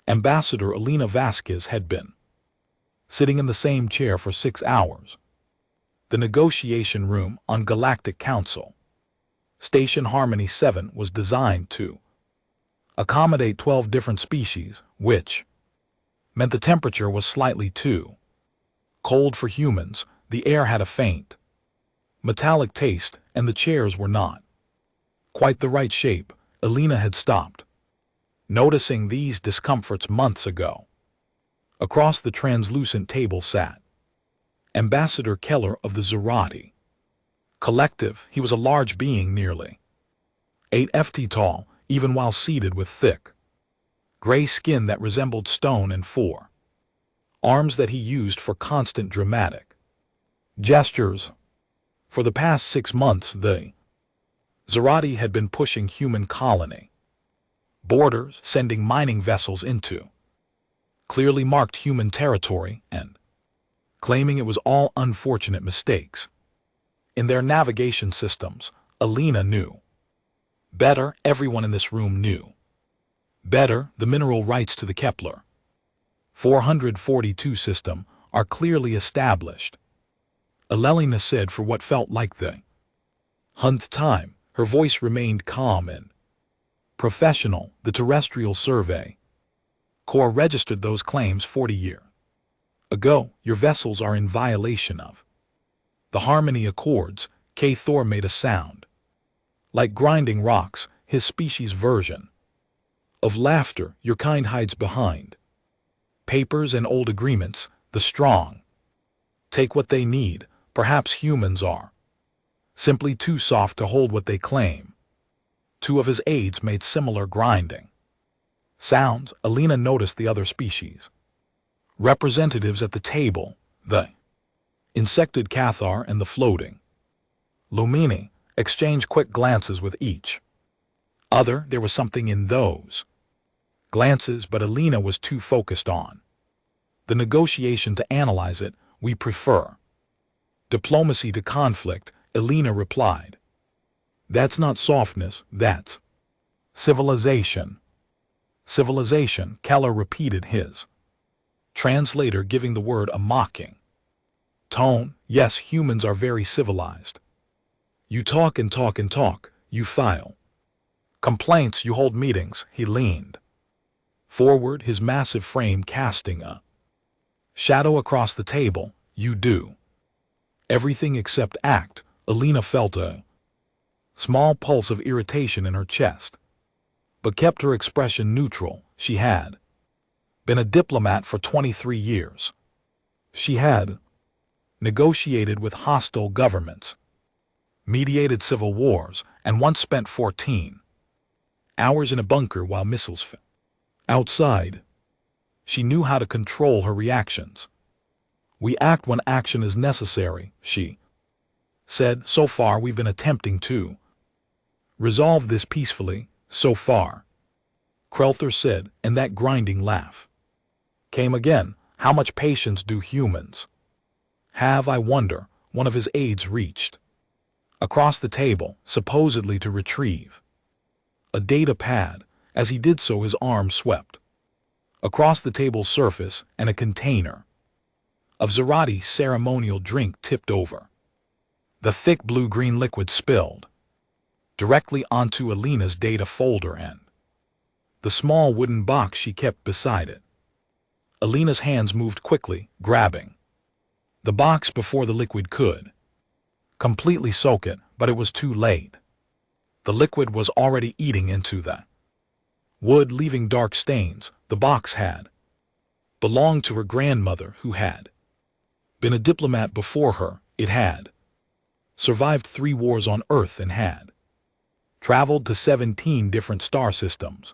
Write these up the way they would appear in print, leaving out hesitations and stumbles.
Ambassador Elena Vasquez had been sitting in the same chair for 6 hours. The negotiation room on Galactic Council Station Harmony 7 was designed to accommodate 12 different species, which meant the temperature was slightly too cold for humans. The air had a faint metallic taste, and the chairs were not quite the right shape. Elena had stopped noticing these discomforts months ago. Across the translucent table sat Ambassador Keller of the Zerati Collective. He was a large being, nearly 8 feet tall, even while seated, with thick gray skin that resembled stone and 4 arms that he used for constant dramatic gestures. For the past 6 months, the Zerati had been pushing human colony borders, sending mining vessels into clearly marked human territory and claiming it was all unfortunate mistakes in their navigation systems. Elena knew better. Everyone in this room knew better. The mineral rights to the Kepler 442 system are clearly established, Elena said for what felt like the 100th time. Her voice remained calm and professional. The Terrestrial Survey Corps registered those claims 40 years ago. Your vessels are in violation of the Harmony Accords. K. Thor made a sound like grinding rocks, his species' version of laughter. Your kind hides behind papers and old agreements. The strong take what they need. Perhaps humans are simply too soft to hold what they claim. 2 of his aides made similar grinding sounds. Elena noticed the other species representatives at the table, the insected Cathar and the floating Lumini, exchanged quick glances with each other. There was something in those glances, but Elena was too focused on the negotiation to analyze it. We prefer diplomacy to conflict, Elena replied. That's not softness, that's civilization. Civilization, Keller repeated, his translator giving the word a mocking tone. Yes, humans are very civilized. You talk and talk and talk, you file complaints, you hold meetings. He leaned forward, his massive frame casting a shadow across the table. You do everything except act. Elena felt a small pulse of irritation in her chest, but kept her expression neutral. She had been a diplomat for 23 years. She had negotiated with hostile governments, mediated civil wars, and once spent 14 hours in a bunker while missiles fell outside. She knew how to control her reactions. We act when action is necessary, she said. So far, we've been attempting to resolve this peacefully. So far, Krelther said, and that grinding laugh came again. How much patience do humans have, I wonder? One of his aides reached across the table, supposedly to retrieve a data pad. As he did so, his arm swept across the table's surface, and a container of Zerati ceremonial drink tipped over. The thick blue-green liquid spilled directly onto Elena's data folder and the small wooden box she kept beside it. Elena's hands moved quickly, grabbing the box before the liquid could completely soak it, but it was too late. The liquid was already eating into the wood, leaving dark stains. The box had belonged to her grandmother, who had been a diplomat before her. It had survived 3 wars on Earth and had traveled to 17 different star systems.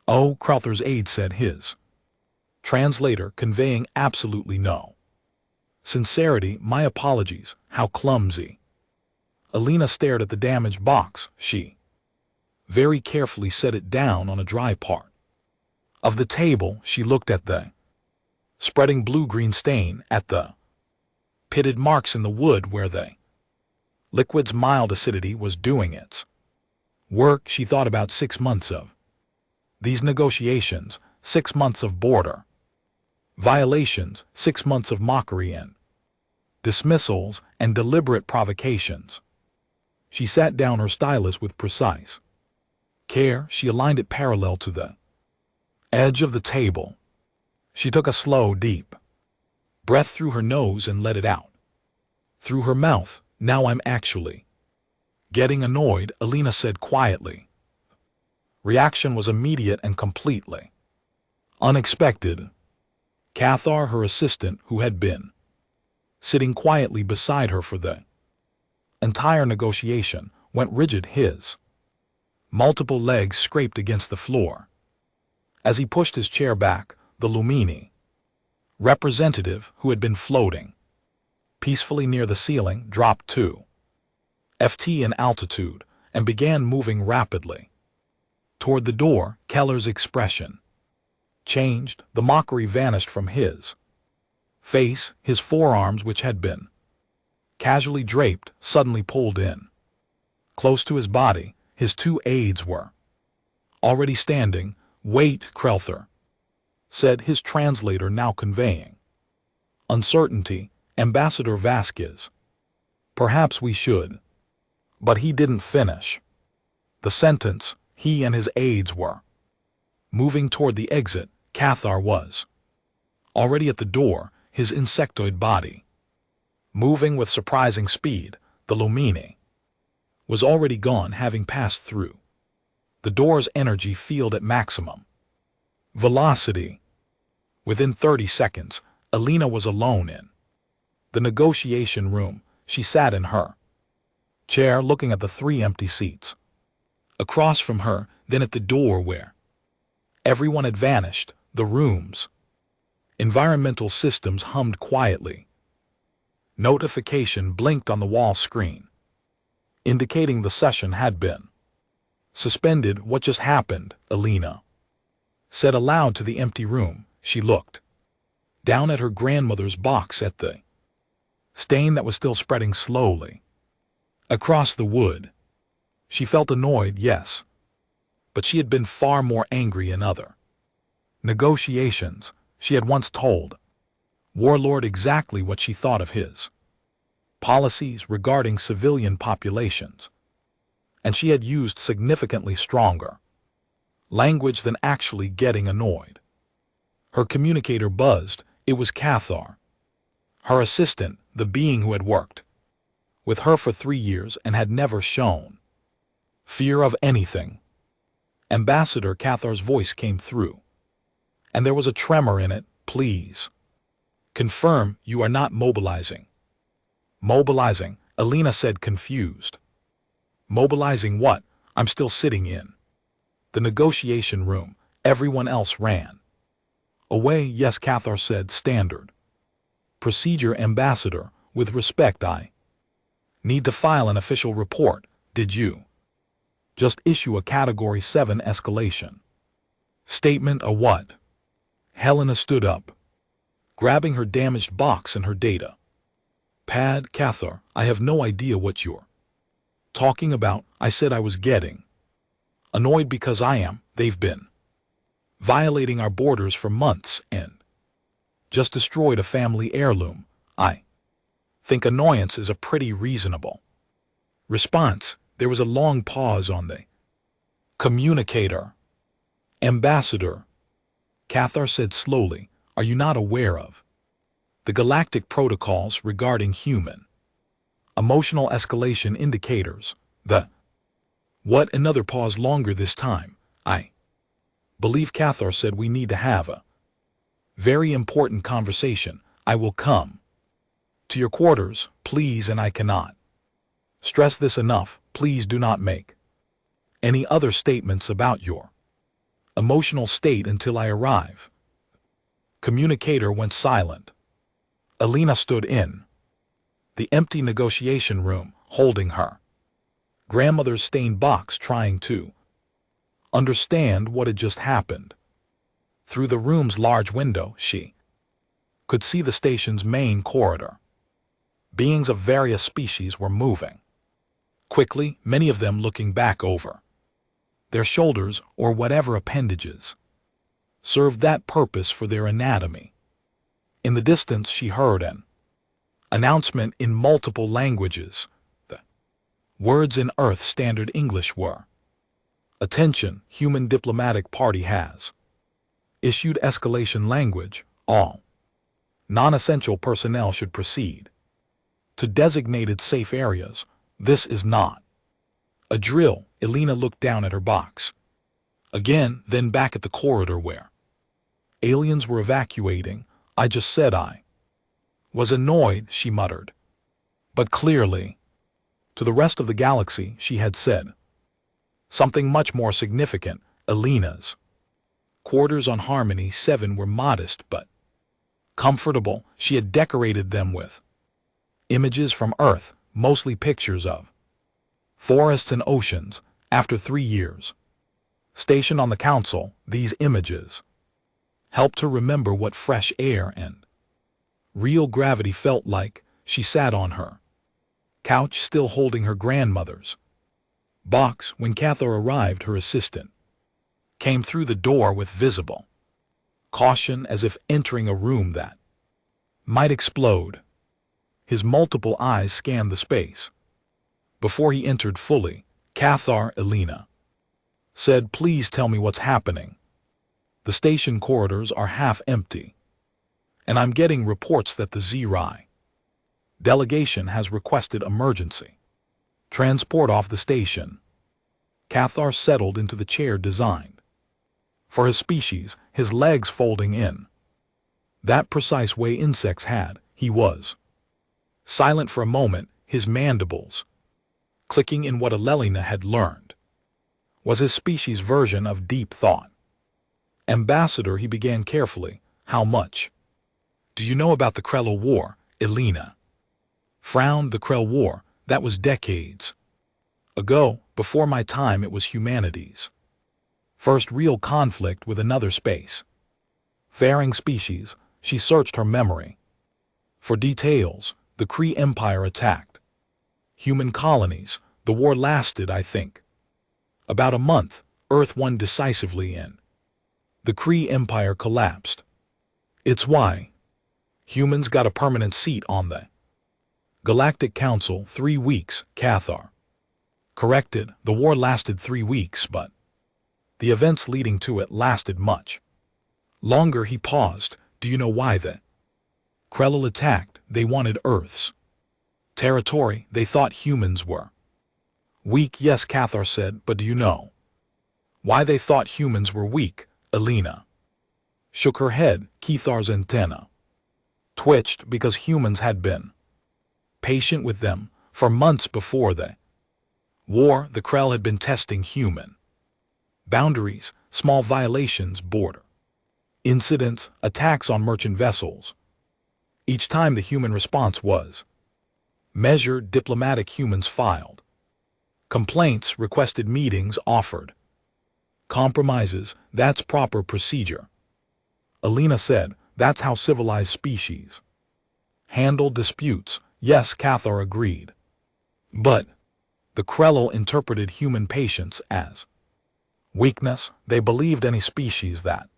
Oh, Crowther's aide said, his translator conveying absolutely no sincerity. My apologies, how clumsy. Elena stared at the damaged box. She very carefully set it down on a dry part of the table. She looked at the spreading blue-green stain, at the pitted marks in the wood where the liquid's mild acidity was doing its work. She thought about 6 months of these negotiations, 6 months of border violations, 6 months of mockery and dismissals and deliberate provocations. She sat down her stylus with precise care. She aligned it parallel to the edge of the table. She took a slow, deep breath through her nose and let it out through her mouth. Now I'm actually getting annoyed, Alina said quietly. Reaction was immediate and completely unexpected. Cathar, her assistant, who had been sitting quietly beside her for the entire negotiation, went rigid. His multiple legs scraped against the floor. As he pushed his chair back, the Lumini representative, who had been floating peacefully near the ceiling, dropped 2 ft in altitude and began moving rapidly toward the door. Keller's expression changed. The mockery vanished from his face. His forearms, which had been casually draped, suddenly pulled in close to his body. His 2 aides were already standing. Wait, Krelther said, his translator now conveying uncertainty. Ambassador Vasquez, perhaps we should. But he didn't finish the sentence. He and his aides were moving toward the exit. Cathar was already at the door, his insectoid body moving with surprising speed. The Lumini was already gone, having passed through the door's energy field at maximum velocity. Within 30 seconds, Alina was alone in the negotiation room. She sat in her chair, looking at the 3 empty seats across from her, then at the door where everyone had vanished. The room's environmental systems hummed quietly. Notification blinked on the wall screen, indicating the session had been suspended. What just happened? Alina said aloud to the empty room. She looked down at her grandmother's box, at the stain that was still spreading slowly across the wood. She felt annoyed, yes, but she had been far more angry in other negotiations. She had once told Warlord exactly what she thought of his policies regarding civilian populations, and she had used significantly stronger language than actually getting annoyed. Her communicator buzzed. It was Cathar, her assistant, the being who had worked with her for 3 years and had never shown fear of anything. Ambassador Cathar's voice came through, and there was a tremor in it. Please confirm you are not mobilizing. Mobilizing, Alina said, confused. Mobilizing what? I'm still sitting in the negotiation room. Everyone else ran away. Yes, Cathar said, standard procedure. Ambassador, with respect, I need to file an official report. Did you just issue a Category 7 escalation statement? A what? Helena stood up, grabbing her damaged box and her data pad. Cathar, I have no idea what you're talking about. I said I was getting annoyed because they've been violating our borders for months and just destroyed a family heirloom. I think annoyance is a pretty reasonable response. There was a long pause on the communicator. Ambassador, Cathar said slowly, are you not aware of the galactic protocols regarding human emotional escalation indicators? The what? Another pause, longer this time. I believe Cathar said we need to have a very important conversation. I will come to your quarters, please, and I cannot stress this enough. Please do not make any other statements about your emotional state until I arrive. Communicator went silent. Alina stood in the empty negotiation room, holding her grandmother's stained box, trying to understand what had just happened. Through the room's large window, she could see the station's main corridor. Beings of various species were moving quickly, many of them looking back over their shoulders or whatever appendages served that purpose for their anatomy. In the distance she heard an announcement in multiple languages. The words in Earth Standard English were, "Attention, human diplomatic party has issued escalation language. All non-essential personnel should proceed to designated safe areas. This is not a drill." Elena looked down at her box again, then back at the corridor where aliens were evacuating. "I just said I was annoyed," she muttered. But clearly, to the rest of the galaxy, she had said something much more significant. Elena's quarters on Harmony 7 were modest but comfortable. She had decorated them with images from Earth, mostly pictures of forests and oceans. After 3 years stationed on the council, these images helped her remember what fresh air and real gravity felt like. She sat on her couch, still holding her grandmother's box, when Cathar arrived. Her assistant came through the door with visible caution, as if entering a room that might explode. His multiple eyes scanned the space before he entered fully. "Cathar," Elena said, "please tell me what's happening. The station corridors are half empty, and I'm getting reports that the ZRI delegation has requested emergency transport off the station." Cathar settled into the chair designed for his species, his legs folding in that precise way insects had. He was silent for a moment, his mandibles clicking in what Elena had learned was his species' version of deep thought. "Ambassador," he began carefully, "how much do you know about the Krell War?" Elena frowned. "The Krell War, that was decades ago. Before my time. It was humanity's first real conflict with another space faring species." She searched her memory for details. "The Kree Empire attacked human colonies. The war lasted, I think, about a month. Earth won decisively and the Kree Empire collapsed. It's why humans got a permanent seat on the Galactic Council." 3 weeks, Cathar corrected. "The war lasted 3 weeks, but the events leading to it lasted much longer." He paused. "Do you know why the Krell attacked?" "They wanted Earth's territory. They thought humans were weak." "Yes," Cathar said, "but do you know why they thought humans were weak?" Elena shook her head. Cathar's antenna twitched. "Because humans had been patient with them for months before the war. The Krell had been testing human boundaries, small violations, border incidents, attacks on merchant vessels. Each time the human response was measured. Diplomatic humans filed complaints, requested meetings, offered compromises. That's proper procedure." Elena said, "That's how civilized species handle disputes." "Yes," Cathar agreed. "But the Krell interpreted human patience as weakness. They believed any species that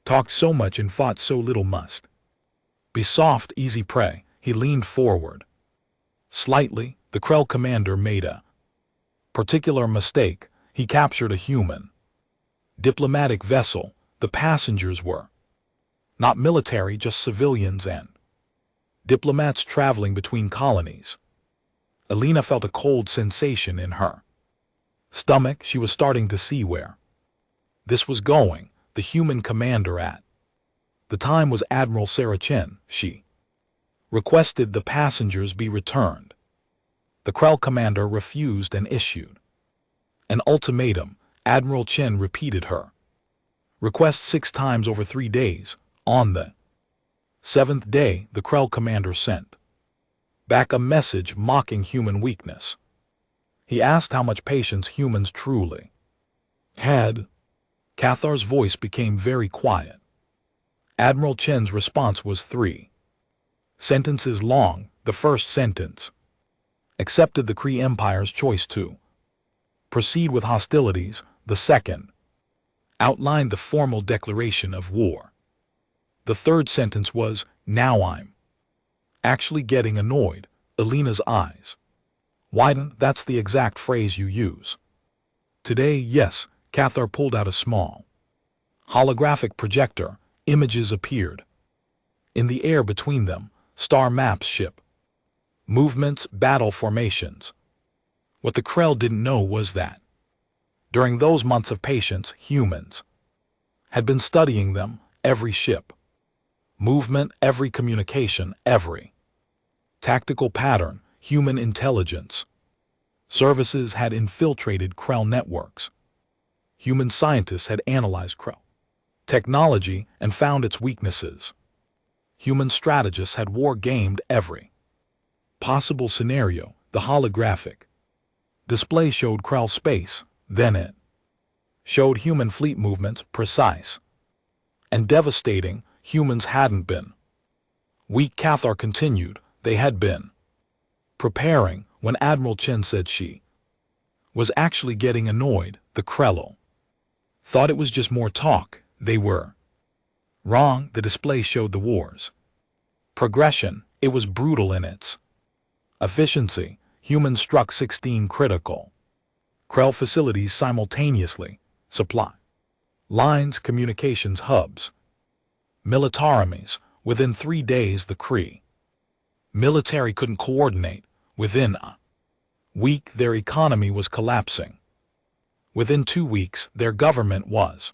talked so much and fought so little must be soft, easy prey." He leaned forward slightly. "The Krell commander made a particular mistake. He captured a human diplomatic vessel. The passengers were not military, just civilians and diplomats traveling between colonies." Elena felt a cold sensation in her stomach. She was starting to see where this was going. The human commander at the time was Admiral Sarah Chen. She requested the passengers be returned. The Krell commander refused and issued an ultimatum. Admiral Chen repeated her request 6 times over 3 days. On the 7th day, the Krell commander sent back a message mocking human weakness. He asked how much patience humans truly had. Cathar's voice became very quiet. Admiral Chen's response was 3 sentences long. The first sentence accepted the Kree Empire's choice to proceed with hostilities. The second outlined the formal declaration of war. The third sentence was, "Now I'm actually getting annoyed." Alina's eyes widened. "That's the exact phrase you use." "Today, yes." Cathar pulled out a small holographic projector. Images appeared. In the air between them, star maps, ship movements, battle formations. What the Krell didn't know was that during those months of patience, humans had been studying them, every ship movement, every communication, every tactical pattern. Human intelligence services had infiltrated Krell networks. Human scientists had analyzed Krell technology and found its weaknesses. Human strategists had war-gamed every possible scenario. The holographic display showed Krell space, then it showed human fleet movements, precise and devastating. Humans hadn't been weak, Cathar continued. They had been preparing. When Admiral Chen said she was actually getting annoyed, the Krell thought it was just more talk. They were wrong. The display showed the war's progression. It was brutal in its efficiency. Humans struck 16 critical Krell facilities simultaneously, supply lines, communications hubs, militaries. Within 3 days, the Kree military couldn't coordinate. Within a week, their economy was collapsing. Within 2 weeks, their government was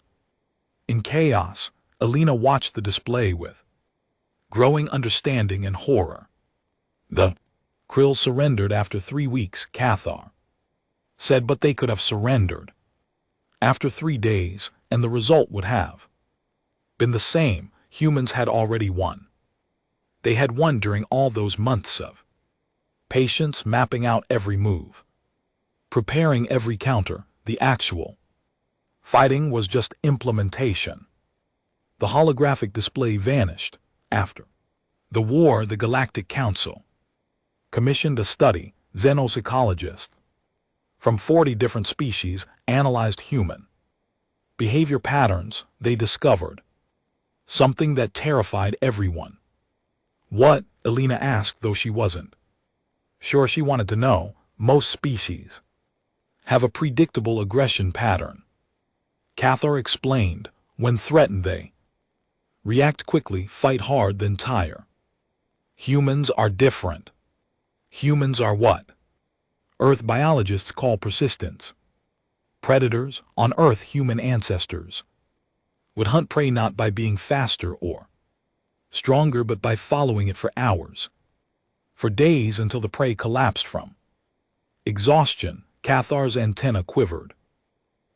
in chaos. Alina watched the display with growing understanding and horror. The Krill surrendered after 3 weeks, Cathar said, but they could have surrendered after 3 days, and the result would have been the same. Humans had already won. They had won during all those months of patience, mapping out every move, preparing every counter. The actual fighting was just implementation. The holographic display vanished. After the war, the Galactic Council commissioned a study. Xenopsychologists from 40 different species analyzed human behavior patterns. They discovered something that terrified everyone. What? Alina asked, though she wasn't sure she wanted to know. Most species have a predictable aggression pattern. Cathar explained. When threatened, they react quickly, fight hard, then tire. Humans are different. Humans are what Earth biologists call persistence. Predators on Earth, human ancestors would hunt prey not by being faster or stronger, but by following it for hours, for days, until the prey collapsed from exhaustion. Cathar's antenna quivered.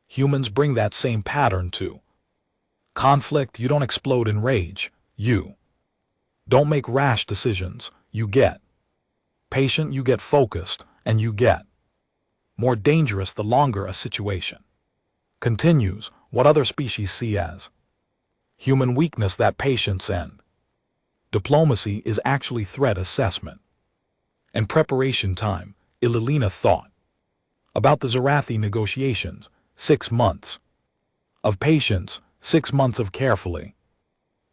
Humans bring that same pattern to conflict. You don't explode in rage. You don't make rash decisions. You get patient, you get focused, and you get more dangerous the longer a situation continues. What other species see as human weakness, that patience and diplomacy is actually threat assessment and preparation time. Alina thought about the Zarathi negotiations. 6 months of patience, 6 months of carefully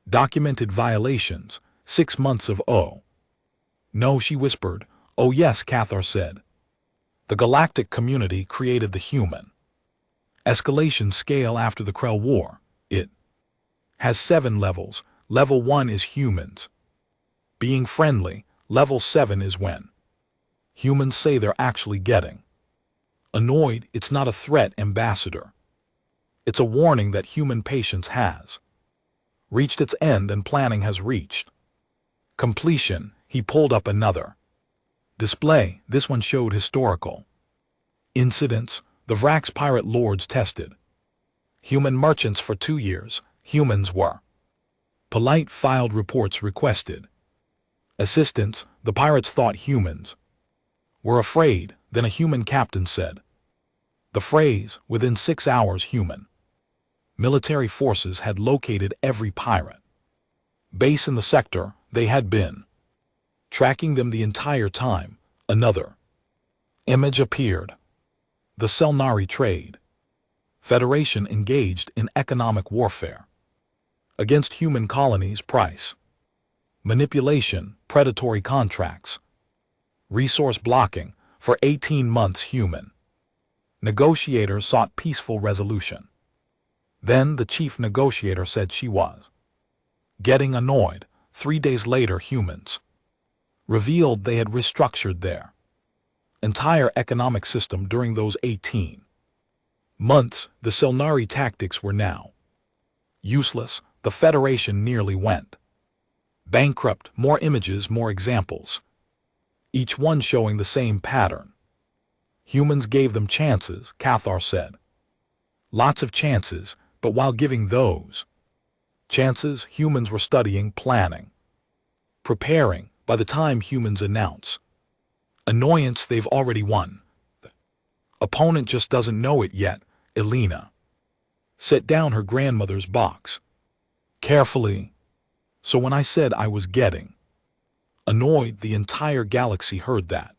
documented violations, 6 months of oh no, she whispered. Oh yes, Cathar said. The galactic community created the human escalation scale after the Krell War. It has 7 levels. Level 1 is humans being friendly. Level 7 is when humans say they're actually getting annoyed. It's not a threat, ambassador. It's a warning that human patience has reached its end and planning has reached completion. He pulled up another display. This one showed historical incidents. The Vrax pirate lords tested human merchants for 2 years. Humans were polite, filed reports, requested assistance. The pirates thought humans were afraid. Then a human captain said the phrase, within 6 hours human military forces had located every pirate base in the sector. They had been tracking them the entire time. Another image appeared. The Selnari trade Federation engaged in economic warfare against human colonies. Price manipulation, predatory contracts, resource blocking. For 18 months human negotiators sought peaceful resolution. Then the chief negotiator said she was getting annoyed. 3 days later humans revealed they had restructured their entire economic system during those 18 months. The Selnari tactics were now useless. The Federation nearly went bankrupt. More images, more examples, each one showing the same pattern. Humans gave them chances, Cathar said. Lots of chances, but while giving those chances, humans were studying, planning, preparing. By the time humans announce annoyance, they've already won. The opponent just doesn't know it yet. Elena set down her grandmother's box carefully. So when I said I was getting annoyed, the entire galaxy heard that.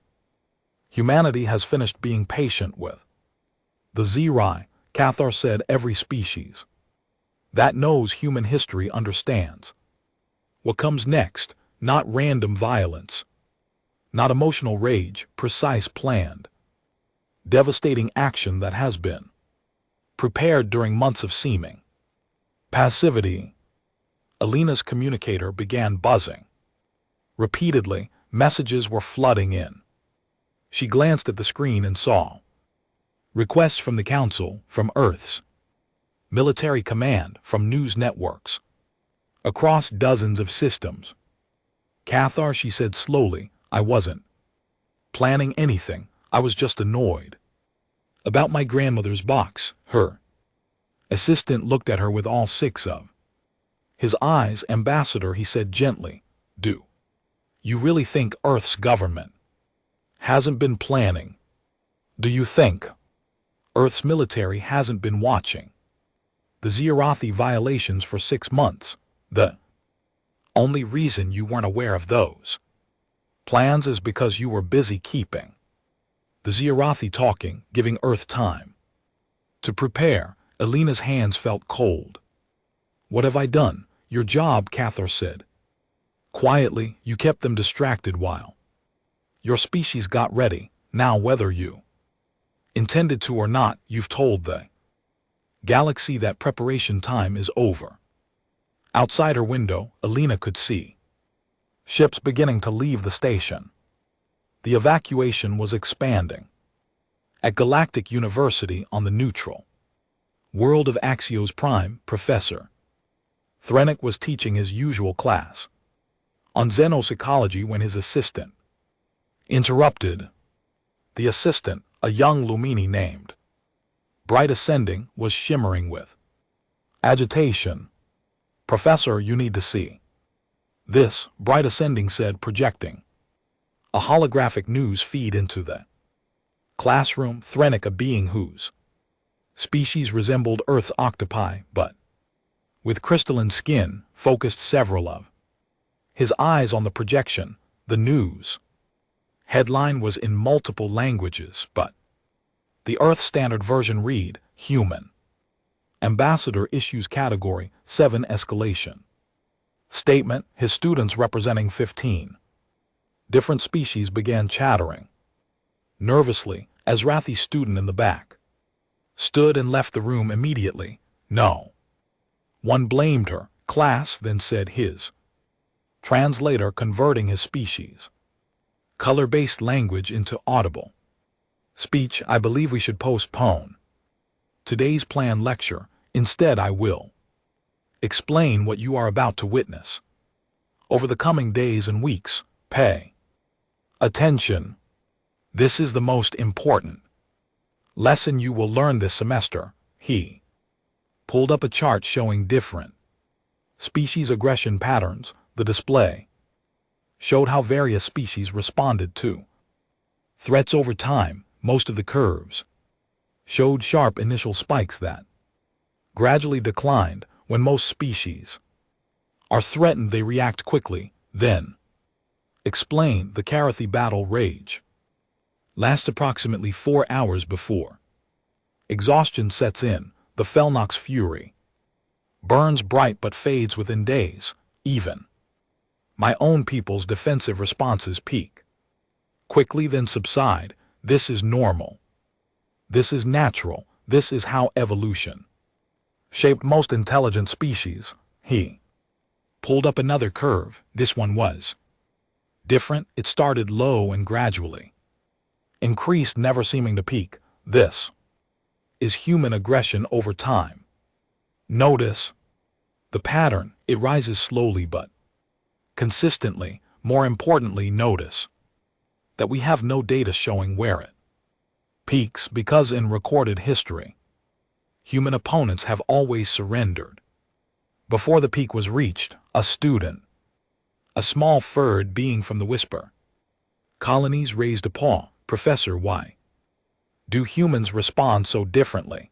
Humanity has finished being patient with the Zerai, Cathar said. Every species that knows human history understands what comes next. Not random violence, not emotional rage, precise, planned, devastating action that has been prepared during months of seeming passivity. Elena's communicator began buzzing. Repeatedly, messages were flooding in. She glanced at the screen and saw requests from the Council, from Earth's military command, from news networks, across dozens of systems. Cathar, she said slowly, I wasn't planning anything. I was just annoyed about my grandmother's box. Her assistant looked at her with all 6 of his eyes. Ambassador, he said gently, do you really think Earth's government hasn't been planning? Do you think Earth's military hasn't been watching the Zerothi violations for 6 months? The only reason you weren't aware of those plans is because you were busy keeping the Zerothi talking, giving Earth time to prepare. Elena's hands felt cold. What have I done? Your job, Cathar said. Quietly, you kept them distracted while your species got ready. Now, whether you intended to or not, you've told the galaxy that preparation time is over. Outside her window, Elena could see ships beginning to leave the station. The evacuation was expanding. At Galactic University on the neutral world of Axios Prime, Professor Threnik was teaching his usual class on xenopsychology when his assistant interrupted. The assistant, a young Lumini named Bright Ascending, was shimmering with agitation. Professor, you need to see this, Bright Ascending said, projecting a holographic news feed into the classroom. Threnik, a being whose species resembled Earth's octopi, but with crystalline skin, focused several of his eyes on the projection. The news headline was in multiple languages, but the Earth Standard Version read, Human Ambassador issues Category 7 escalation statement. His students, representing 15 different species, began chattering nervously as Rathi's student in the back stood and left the room immediately. No one blamed her. Class, then said his translator, converting his species color-based language into audible speech. I believe we should postpone today's planned lecture. Instead, I will explain what you are about to witness over the coming days and weeks. Pay attention. This is the most important lesson you will learn this semester. He pulled up a chart showing different species aggression patterns. The display showed how various species responded to threats over time. Most of the curves showed sharp initial spikes that gradually declined. When most species are threatened, they react quickly. Then, explain, the Karathi battle rage lasts approximately 4 hours before exhaustion sets in. The Felnock's fury. Burns bright but fades within days, even. My own people's defensive responses peak. Quickly then subside. This is normal. This is natural. This is how evolution shaped most intelligent species. He pulled up another curve. This one was different. It started low and gradually increased, never seeming to peak. This is human aggression over time. Notice the pattern. It rises slowly but consistently. More importantly, notice that we have no data showing where it peaks, because in recorded history, human opponents have always surrendered before the peak was reached. A student, a small furred being from the whisper colonies, raised a paw. Professor, why do humans respond so differently?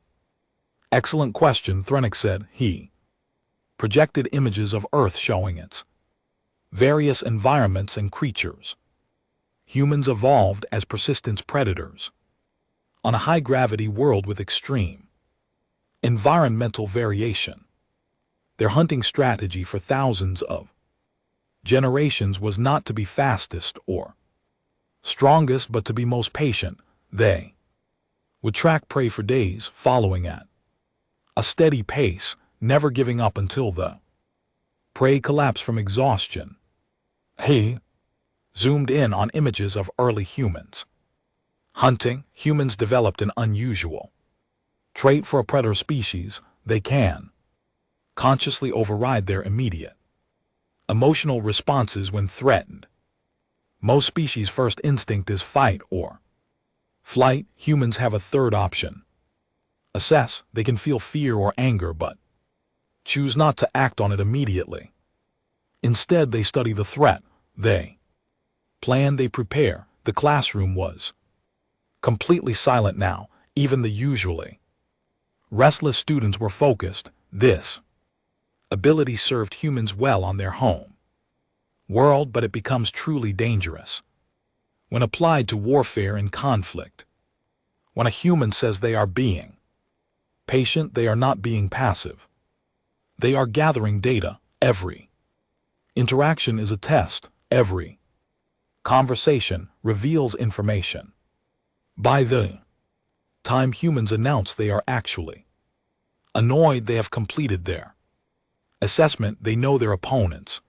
Excellent question, Threnick said. He projected images of Earth showing its various environments and creatures. Humans evolved as persistent predators on a high-gravity world with extreme environmental variation. Their hunting strategy for thousands of generations was not to be fastest or strongest, but to be most patient. They would track prey for days, following at a steady pace, never giving up until the prey collapsed from exhaustion. He zoomed in on images of early humans hunting. Humans developed an unusual trait for a predator species. They can consciously override their immediate emotional responses when threatened. Most species' first instinct is fight or flight. Humans have a third option. Assess. They can feel fear or anger but choose not to act on it immediately. Instead, they study the threat. They plan, they prepare. The classroom was completely silent now. Even the usually restless students were focused. This ability served humans well on their home world, but it becomes truly dangerous when applied to warfare and conflict. When a human says they are being patient, they are not being passive. They are gathering data. Every interaction is a test. Every conversation reveals information. By the time humans announce they are actually annoyed, they have completed their assessment. They know their opponents'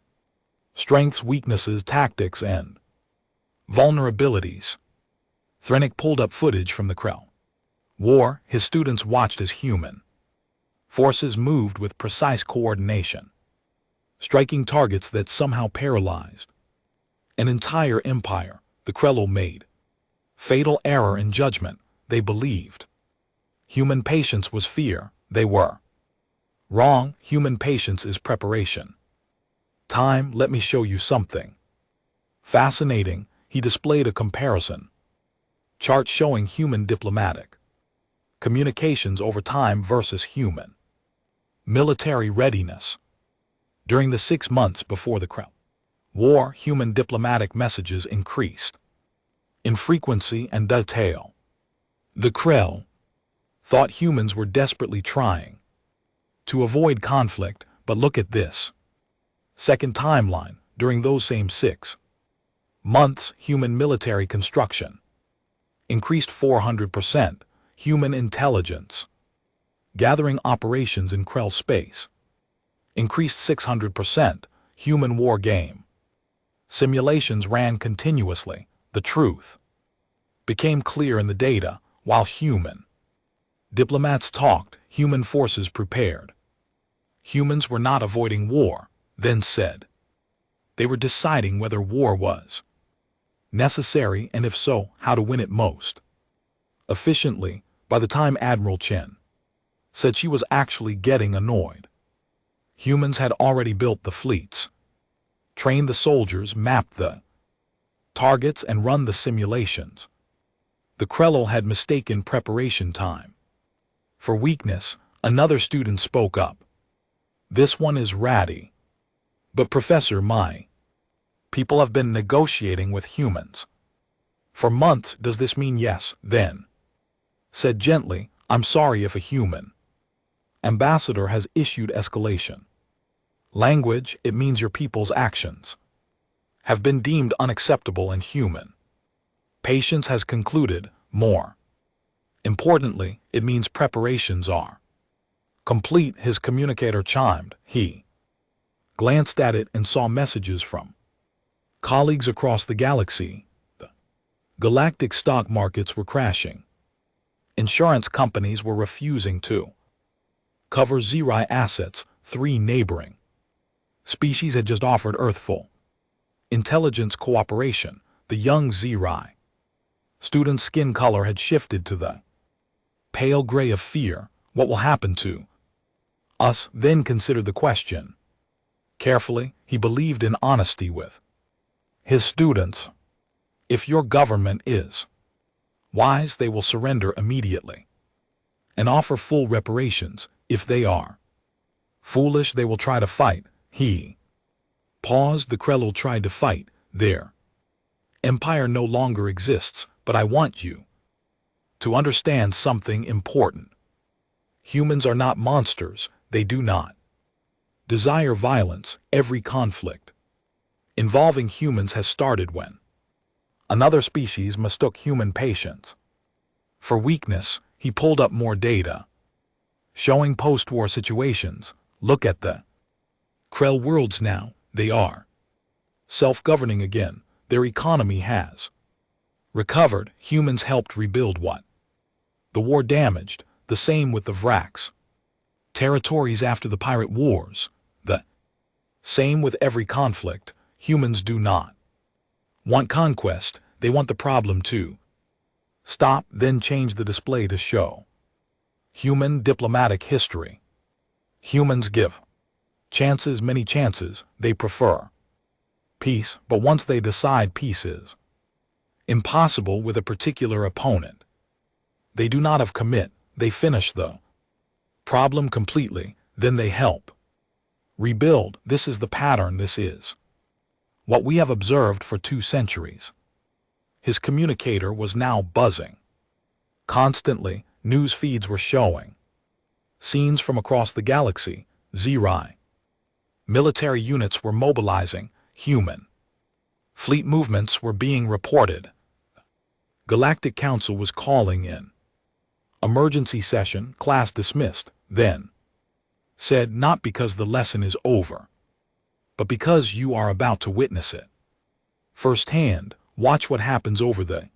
strengths, weaknesses, tactics, and vulnerabilities. Threnick pulled up footage from the Krell War. His students watched as human forces moved with precise coordination, striking targets that somehow paralyzed an entire empire. The Krell made fatal error in judgment. They believed human patience was fear. They were wrong. Human patience is preparation. Time. Let me show you something fascinating. He displayed a comparison chart showing human diplomatic communications over time versus human military readiness. During the 6 months before the Krell War, human diplomatic messages increased in frequency and detail. The Krell thought humans were desperately trying to avoid conflict, but look at this second timeline. During those same 6 months, human military construction increased 400%. Human intelligence gathering operations in Krell space increased 600%. Human war game simulations ran continuously. The truth became clear in the data. While human diplomats talked, human forces prepared. Humans were not avoiding war, then said. They were deciding whether war was necessary, and if so, how to win it most efficiently. By the time Admiral Chen said she was actually getting annoyed, humans had already built the fleets, trained the soldiers, mapped the targets, and run the simulations. The Krell had mistaken preparation time for weakness. Another student spoke up. This one is ratty. But Professor, my people have been negotiating with humans for months. Does this mean yes? Then said gently, I'm sorry if a human Ambassador has issued escalation. Language, it means your people's actions, have been deemed unacceptable and human. Patience has concluded, more. Importantly, it means preparations are complete. His communicator chimed. He glanced at it and saw messages from colleagues across the galaxy. The galactic stock markets were crashing. Insurance companies were refusing to cover Zerai assets. 3 neighboring species had just offered Earth full intelligence cooperation. The young Zerai student's skin color had shifted to the pale gray of fear. What will happen to us? Then considered the question carefully. He believed in honesty with his students. If your government is wise, they will surrender immediately and offer full reparations. If they are foolish, they will try to fight. He paused. The Krellul tried to fight. Their empire no longer exists, but I want you to understand something important. Humans are not monsters. They do not desire violence. Every conflict involving humans has started when another species mistook human patience for weakness. He pulled up more data showing post-war situations. Look at the Krell worlds now. They are self-governing again. Their economy has recovered. Humans helped rebuild what the war damaged. The same with the Vrax territories after the pirate wars. The same with every conflict. Humans do not want conquest. They want the problem to stop. Then change the display to show human diplomatic history. Humans give chances, many chances. They prefer peace, but once they decide peace is impossible with a particular opponent, they do not have commit. They finish the problem completely, then they help rebuild. This is the pattern. This is what we have observed for 2 centuries. His communicator was now buzzing constantly. News feeds were showing scenes from across the galaxy. Zerai military units were mobilizing. Human fleet movements were being reported. Galactic Council was calling in emergency session. Class dismissed. Then said, not because the lesson is over, but because you are about to witness it firsthand. Watch what happens over the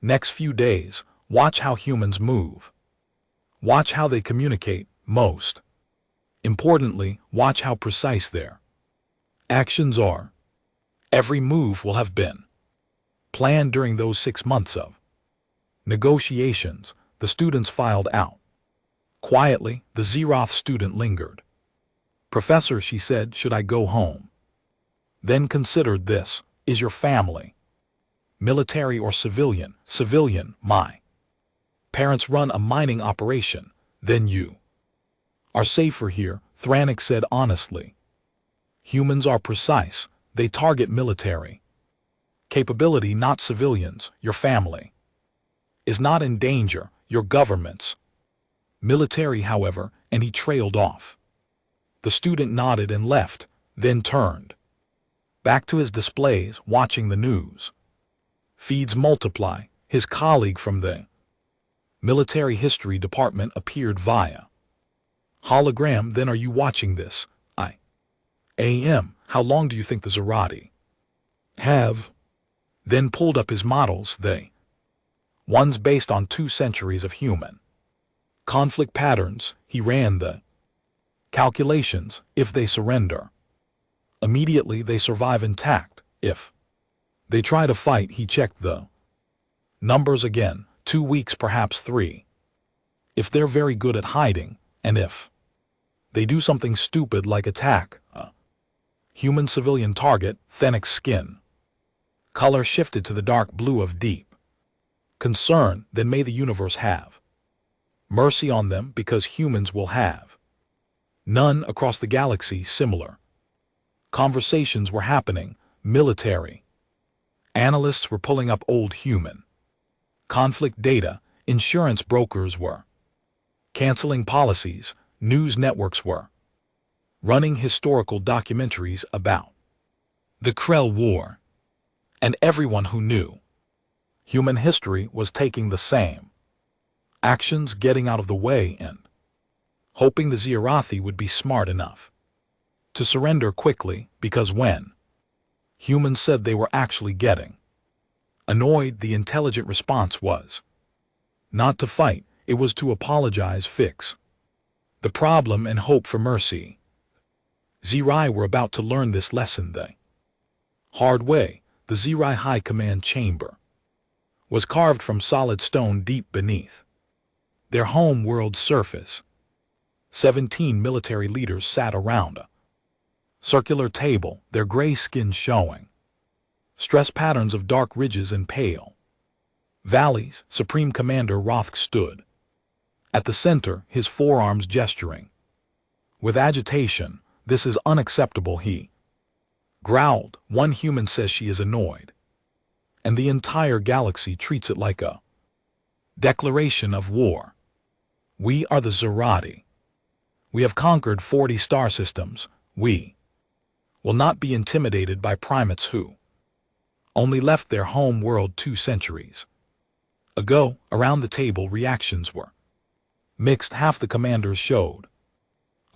next few days. Watch how humans move. Watch how they communicate. Most importantly, watch how precise their actions are. Every move will have been planned during those 6 months of negotiations. The students filed out quietly. The Zeroth student lingered. Professor, she said, should I go home? Then considered this. Is your family military or civilian? Civilian. My parents run a mining operation. Then you are safer here, Thranik said honestly. Humans are precise. They target military capability, not civilians. Your family is not in danger. Your government's military, however. And he trailed off. The student nodded and left, then turned back to his displays, watching the news feeds multiply. His colleague from the military history department appeared via hologram. Then are you watching this? I am. How long do you think the Zerati have? Then pulled up his models. They ones based on 2 centuries of human conflict patterns. He ran the calculations. If they surrender immediately, they survive intact. If they try to fight, he checked the numbers again. 2 weeks, perhaps 3. If they're very good at hiding, and if they do something stupid like attack a human civilian target. Thennic's skin color shifted to the dark blue of deep concern. Then may the universe have mercy on them, because humans will have none. Across the galaxy, similar conversations were happening. Military analysts were pulling up old human conflict data. Insurance brokers were canceling policies. news networks were running historical documentaries about the Krell War, and everyone who knew human history was taking the same actions, getting out of the way and hoping the Zirathi would be smart enough to surrender quickly, because when humans said they were actually getting annoyed, the intelligent response was not to fight, it was to apologize, fix the problem, and hope for mercy. Zirai were about to learn this lesson the hard way. The Zirai High Command Chamber was carved from solid stone deep beneath their home world's surface. 17 military leaders sat around a circular table, their gray skin showing stress patterns of dark ridges and pale valleys. Supreme Commander Rothk stood at the center, his forearms gesturing with agitation. "This is unacceptable," he growled. "One human says she is annoyed, and the entire galaxy treats it like a declaration of war. We are the Zirathi. We have conquered 40 star systems. We will not be intimidated by primates who only left their home world 2 centuries ago." Around the table, reactions were mixed. Half the commanders showed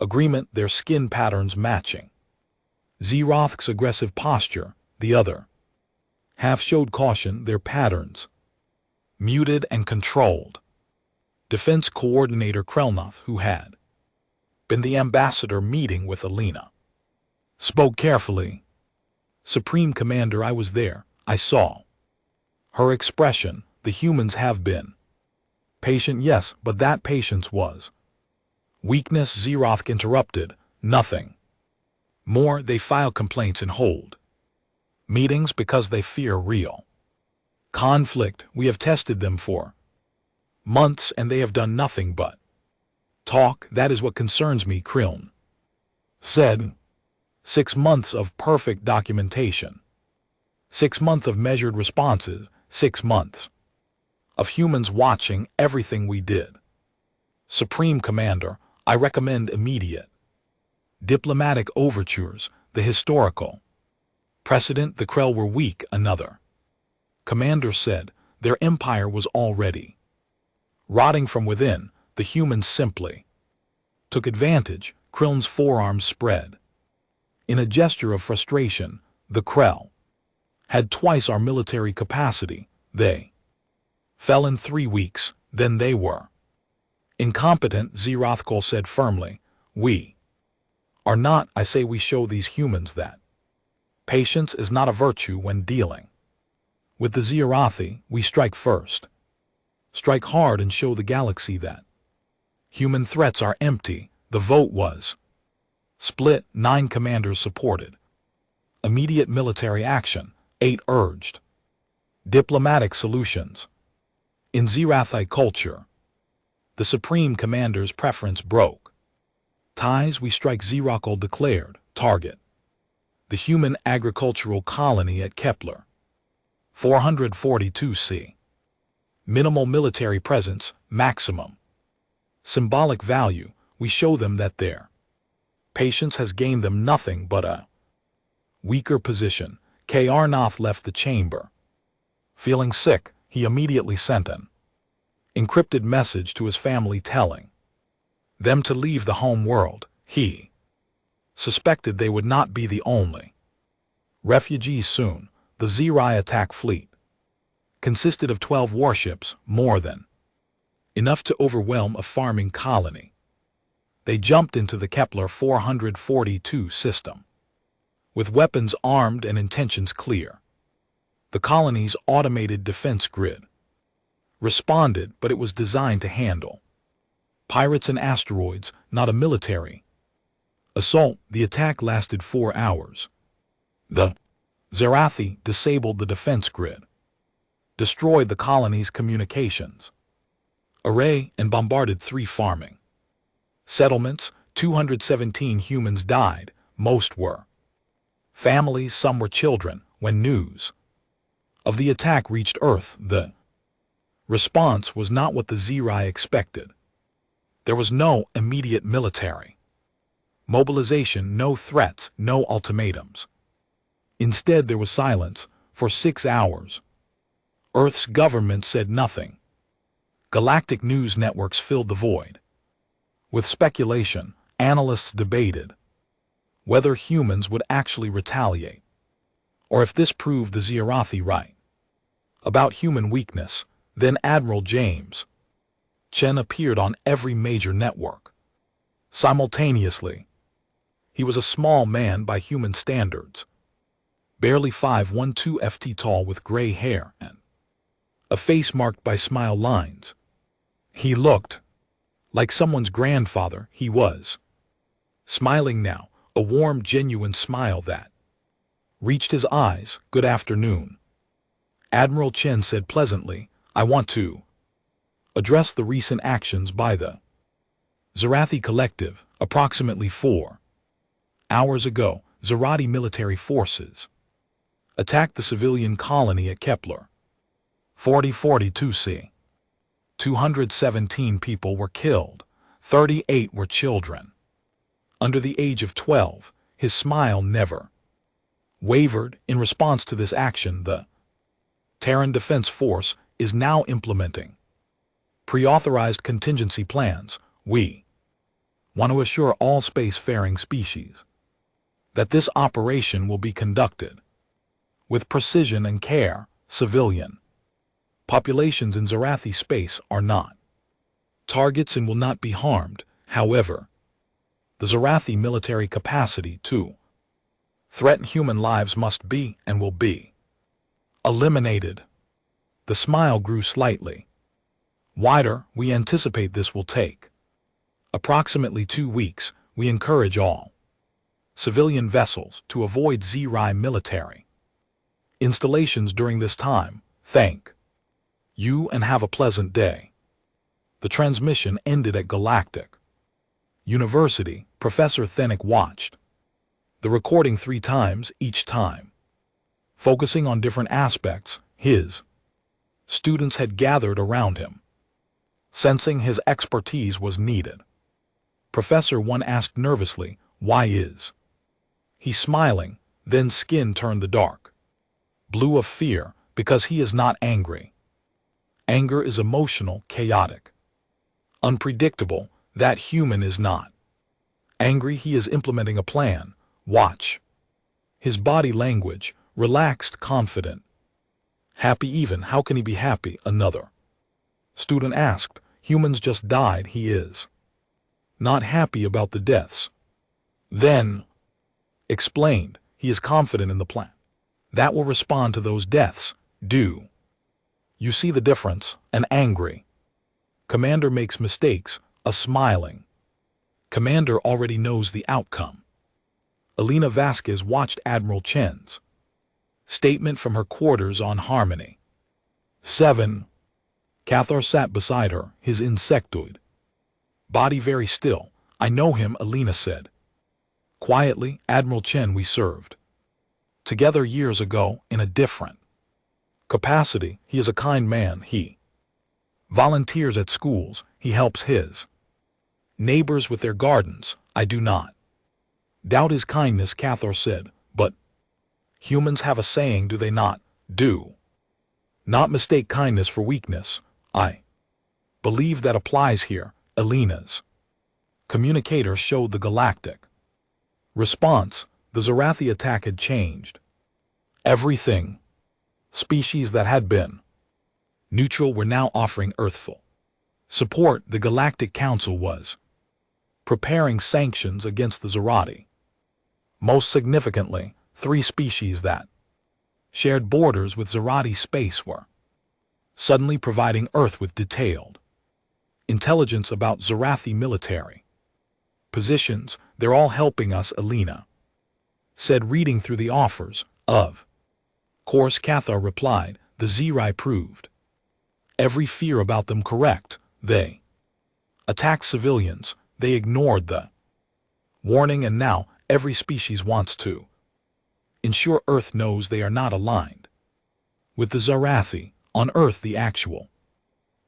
agreement, their skin patterns matching Ziroth's aggressive posture. The other half showed caution, their patterns muted and controlled. Defense Coordinator Krelnoth, who had been the ambassador meeting with Alina, spoke carefully. "Supreme Commander, I was there. I saw her expression. The humans have been patient, yes, but that patience was weakness." Ziroth interrupted. "Nothing more. They file complaints and hold meetings because they fear real conflict. We have tested them for months and they have done nothing but talk. That is what concerns me," Kriln said. 6 months of perfect documentation, 6 months of measured responses, 6 months of humans watching everything we did. "Supreme Commander, I recommend immediate diplomatic overtures. The historical precedent, the Krell were weak," another commander said. "Their empire was already rotting from within. The humans simply took advantage." Kriln's forearms spread in a gesture of frustration. "The Krell had twice our military capacity. They fell in 3 weeks. Then they were incompetent." Zirothkol said firmly. "We are not. I say we show these humans that patience is not a virtue when dealing with the Zirathi. We strike first, strike hard, and show the galaxy that human threats are empty." The vote was split. 9 commanders supported immediate military action. 8 urged diplomatic solutions. In Zirathi culture, the Supreme Commander's preference broke ties. "We strike," Zirothkol declared. "Target the human agricultural colony at Kepler 442c. Minimal military presence, maximum symbolic value. We show them that their patience has gained them nothing but a weaker position." Karnoth left the chamber feeling sick. He immediately sent an encrypted message to his family telling them to leave the home world. He suspected they would not be the only refugees soon. The Zirai attack fleet consisted of 12 warships, more than enough to overwhelm a farming colony. They jumped into the Kepler 442 system with weapons armed and intentions clear. The colony's automated defense grid responded, but it was designed to handle pirates and asteroids, not a military assault. The attack lasted 4 hours. The Zirathi disabled the defense grid, destroyed the colony's communications array, and bombarded 3 farming settlements. 217 humans died. Most were families, some were children. When news of the attack reached Earth, the response was not what the Zirai expected. There was no immediate military mobilization, no threats, no ultimatums. Instead, there was silence for 6 hours. Earth's government said nothing. Galactic news networks filled the void. With speculation, analysts debated whether humans would actually retaliate, or if this proved the Ziyarathi right. About human weakness, then Admiral James Chen appeared on every major network. Simultaneously, he was a small man by human standards, barely 5'12" ft tall with gray hair and a face marked by smile lines. He looked like someone's grandfather. He was smiling now, a warm, genuine smile that reached his eyes. "Good afternoon," Admiral Chen said pleasantly. "I want to address the recent actions by the Ziyarathi Collective. Approximately 4 hours ago, Ziyarathi military forces attacked the civilian colony at Kepler 4042C. 217 people were killed, 38 were children under the age of 12. His smile never wavered. In response to this action, the Terran Defense Force is now implementing pre-authorized contingency plans. We want to assure all spacefaring species that this operation will be conducted with precision and care. Civilian populations in Ziyarathi space are not targets and will not be harmed. However, the Ziyarathi military capacity to threaten human lives must be and will be eliminated. The smile grew slightly wider. We anticipate this will take approximately 2 weeks. We encourage all civilian vessels to avoid Ziyarathi military installations during this time. Thank you and have a pleasant day. The transmission ended at Galactic University. Professor Thenick watched the recording 3 times, each time focusing on different aspects. His students had gathered around him, sensing his expertise was needed. Professor 1 asked nervously, "Why is he smiling?" Then skin turned the dark blue of fear. "Because he is not angry. Anger is emotional, chaotic, unpredictable. That human is not angry. He is implementing a plan. Watch his body language, relaxed, confident, happy even." "How can he be happy?" another student asked. "Humans just died. He is not happy about the deaths." Then explained, "He is confident in the plan that will respond to those deaths." Do you see the difference? An angry commander makes mistakes. A smiling commander already knows the outcome. Elena Vasquez watched Admiral Chen's statement from her quarters on Harmony 7. Cathar sat beside her, his insectoid body very still. "I know him," Elena said quietly. "Admiral Chen, we served together years ago in a different capacity. He is a kind man. He volunteers at schools. He helps his neighbors with their gardens. I do not doubt his kindness," Cathar said. "But humans have a saying, do they not? Do not mistake kindness for weakness. I believe that applies here." Elena's communicator showed the galactic response. The Ziyarathi attack had changed everything. Species that had been neutral were now offering Earthful support. The Galactic Council was preparing sanctions against the Ziyarathi. Most significantly, 3 species that shared borders with Ziyarathi space were suddenly providing Earth with detailed intelligence about Ziyarathi military positions. "They're all helping us," Elena said, reading through the offers. "Of course," Cathar replied. "The Ziyarathi proved every fear about them correct. They attacked civilians. They ignored the warning, and now every species wants to ensure Earth knows they are not aligned with the Ziyarathi." On Earth, the actual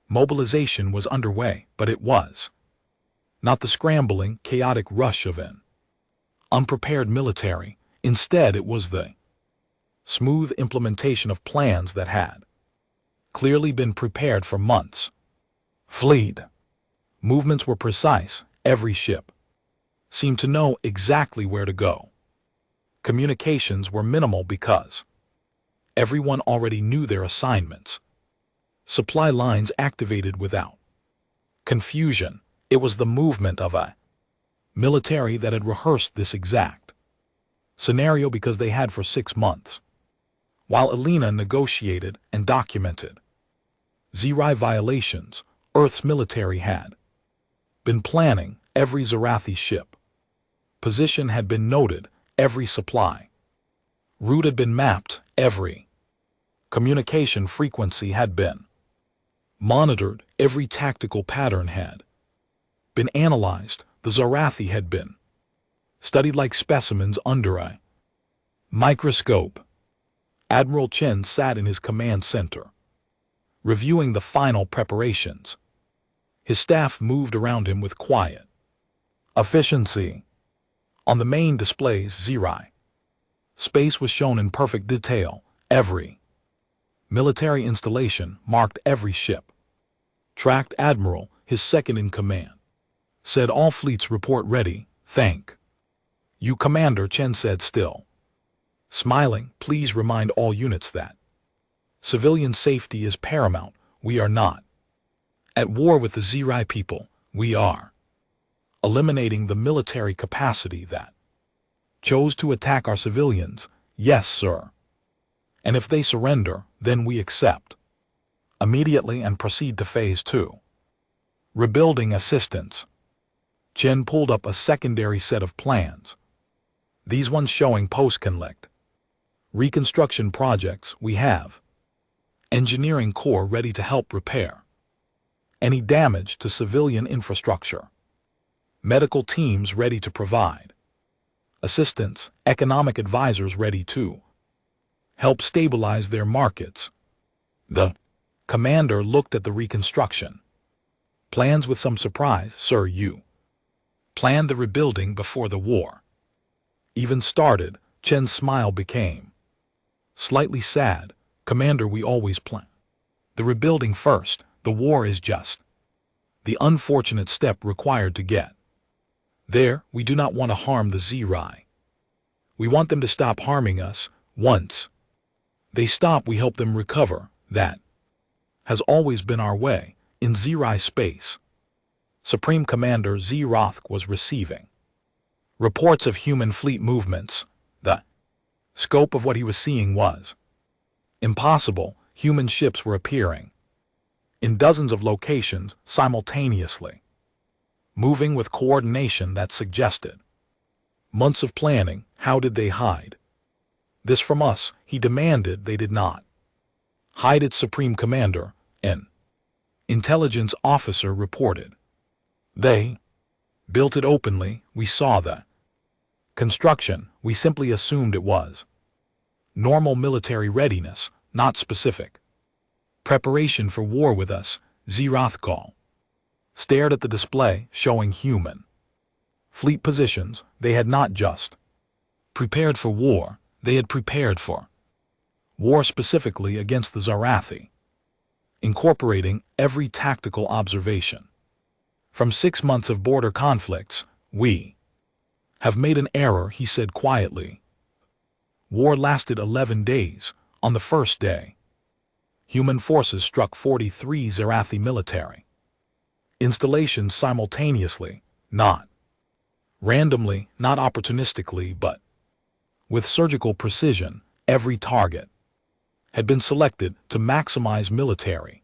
mobilization was underway, but it was not the scrambling, chaotic rush of an unprepared military. Instead, it was the smooth implementation of plans that had clearly been prepared for months. Fleet movements were precise. Every ship seemed to know exactly where to go. Communications were minimal because everyone already knew their assignments. Supply lines activated without confusion. It was the movement of a military that had rehearsed this exact scenario because they had for 6 months. While Elena negotiated and documented HFY violations, Earth's military had been planning. Every Zarathi ship position had been noted. Every supply route had been mapped. Every communication frequency had been monitored. Every tactical pattern had been analyzed. The Zarathi had been studied like specimens under a microscope. Admiral Chen sat in his command center, reviewing the final preparations. His staff moved around him with quiet efficiency. On the main displays, HFY space was shown in perfect detail. Every military installation marked. Every ship tracked. Admiral, his second in command, said, "All fleets report ready." "Thank you, Commander," Chen said, still smiling. "Please remind all units that civilian safety is paramount. We are not at war with the HFY people. We are eliminating the military capacity that chose to attack our civilians." "Yes, sir. And if they surrender, then we accept immediately and proceed to Phase 2. Rebuilding assistance." Chen pulled up a secondary set of plans. These ones showing post-conflict reconstruction projects. We have engineering corps ready to help repair any damage to civilian infrastructure, medical teams ready to provide assistance, economic advisors ready to help stabilize their markets. The commander looked at the reconstruction plans with some surprise. "Sir, you planned the rebuilding before the war even started." Chen's smile became slightly sad. "Commander, we always plan the rebuilding first. The war is just the unfortunate step required to get there. We do not want to harm the HFY. We want them to stop harming us. Once they stop, we help them recover. That has always been our way." In HFY space, Supreme Commander Roth was receiving reports of human fleet movements. The scope of what he was seeing was impossible. Human ships were appearing in dozens of locations simultaneously, moving with coordination that suggested months of planning. How did they hide this from us? He demanded. They did not hide it, Supreme Commander, an intelligence officer reported. They built it openly. We saw the construction. We simply assumed it was normal military readiness, not specific preparation for war with us. Rothkal stared at the display showing human fleet positions. They had not just prepared for war, they had prepared for war specifically against the Zarathi, incorporating every tactical observation. From 6 months of border conflicts, we have made an error, he said quietly. War lasted 11 days. On the first day, human forces struck 43 Zarathi military installations simultaneously, not randomly, not opportunistically, but with surgical precision. Every target had been selected to maximize military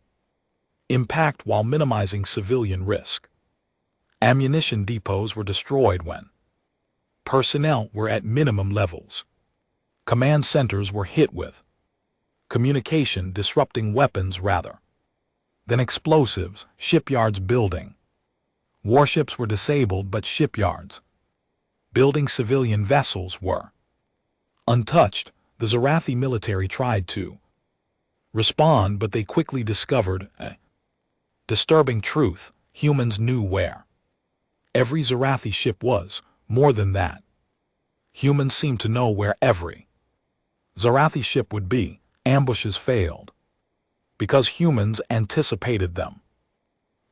impact while minimizing civilian risk. Ammunition depots were destroyed when personnel were at minimum levels. Command centers were hit with communication disrupting weapons rather than explosives. Shipyards building warships were disabled, but shipyards building civilian vessels were untouched. The Zarathi military tried to respond, but they quickly discovered a disturbing truth. Humans knew where Every Zarathi ship was more than that. Humans seemed to know where every Zarathi ship would be. Ambushes failed because humans anticipated them.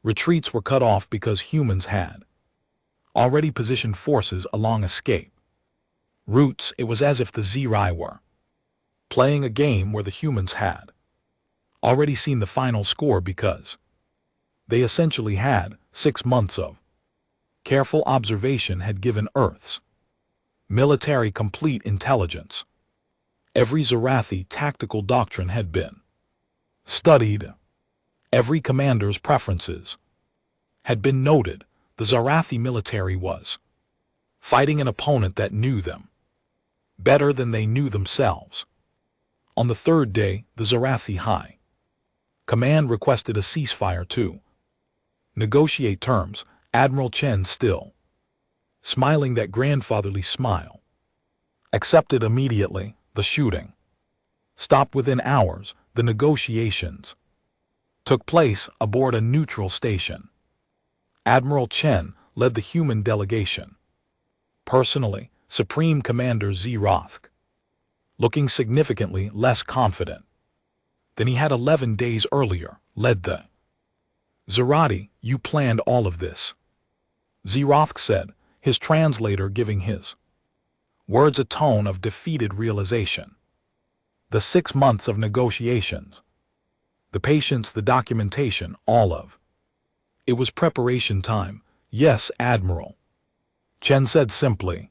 Retreats were cut off because humans had already positioned forces along escape routes. It was as if the Zri were playing a game where the humans had already seen the final score because they essentially had 6 months of careful observation had given Earth's military complete intelligence. Every Zarathi tactical doctrine had been studied. Every commander's preferences had been noted. The Zarathi military was fighting an opponent that knew them better than they knew themselves. On the third day, the Zarathi High Command requested a ceasefire to negotiate terms. Admiral Chen, still smiling that grandfatherly smile, accepted immediately. The shooting stopped within hours. The negotiations took place aboard a neutral station. Admiral Chen led the human delegation personally. Supreme Commander Zroth, looking significantly less confident than he had 11 days earlier, led the Zarathi. You planned all of this, Zroth said, his translator giving his words a tone of defeated realization. The 6 months of negotiations, the patience, the documentation, all of it was preparation time. Yes, Admiral, Chen said simply.